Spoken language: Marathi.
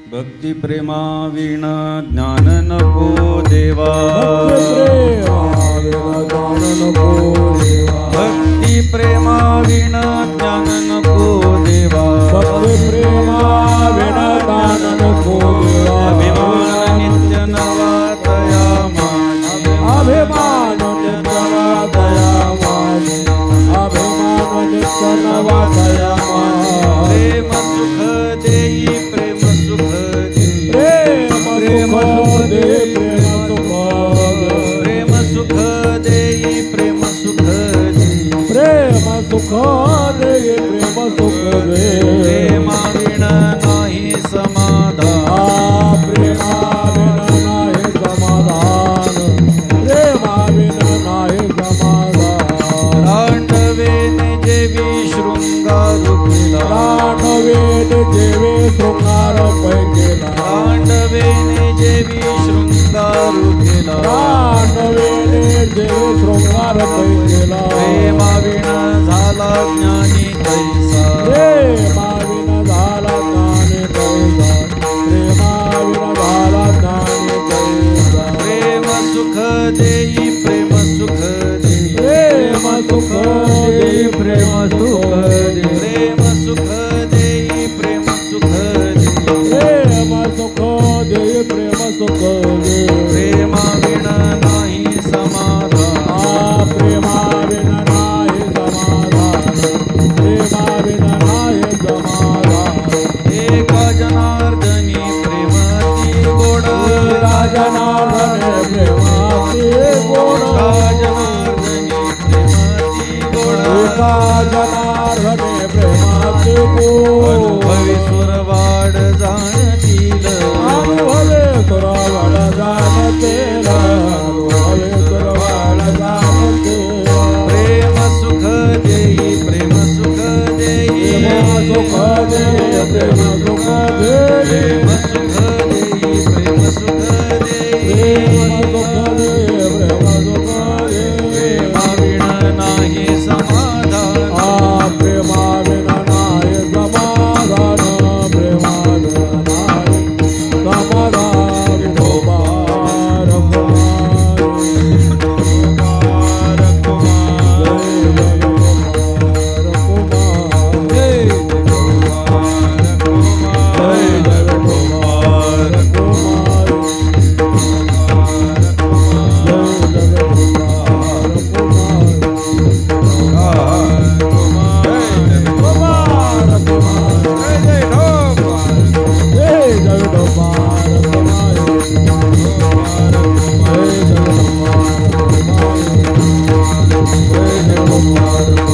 भक्ती प्रेमा विना ज्ञान नको देवा, भक्ती प्रेमा विना ज्ञान नको देवा, भक्ती प्रेमा विना ज्ञान नको देवा, अभिमान नित्य नवा तया माझी, अभिमान नित्य नवा तया माझी, अभिमान नित्य नवा तया माझी, प्रेम सुख देई प्रेम सुख देई, प्रेम सुख दे प्रेम सुख प्रेम सुख देई प्रेम सुख देई, प्रेम सुख दे प्रेम सुख दे, प्रेमा विना नाही समाधान, प्रेमा विना नाही समाधान, प्रेमा विना नाही समाधान, रांडवेने जेवी शृंगार केला, रांडवेने जेवी शृंगार पैकेला, रांडवेने जेवी शृंगार केला, रांडवेने जेवी शृंगार पैकेला, प्रेमा विना झाला ज्ञानी तैसा, प्रेमा विना झाला ज्ञानी कैसा, प्रेमा विना झाला ज्ञानी कैसा, प्रेम सुख देई प्रेम सुख देई, प्रेम सुख दे प्रेम सुख दे, प्रेम सुख देई प्रेम सुख देई, प्रेम सुख दे प्रेम सुख दे, प्रेमा विना नाही समाधान, प्रेमा विना नाही समाधान, प्रेमा विना नाही समाधान, एका जनार्दनी प्रेमाती गोड, राजनार्दने प्रेमाती गोड, जनार्दनी प्रेमाती गोड, एका जनार्दने प्रेमाती गोड, अनुभवी सुरवाड जाणतील, अनुभवे सुरवाड जाणतील, अनुभवे सुरवाड जाणतील, प्रेम सुख देई प्रेम सुख देई, प्रेम सुख दे प्रेम सुख दे, प्रेम सुख देई प्रेम सुख देई, प्रेम सुख दे प्रेम सुख दे, प्रेमा विना नाही समाधान, प्रेमा विना नाही समाधान, प्रेमा विना नाही समाधान, कुमार कुमार कुमार जय कुमार कुमार, कुमार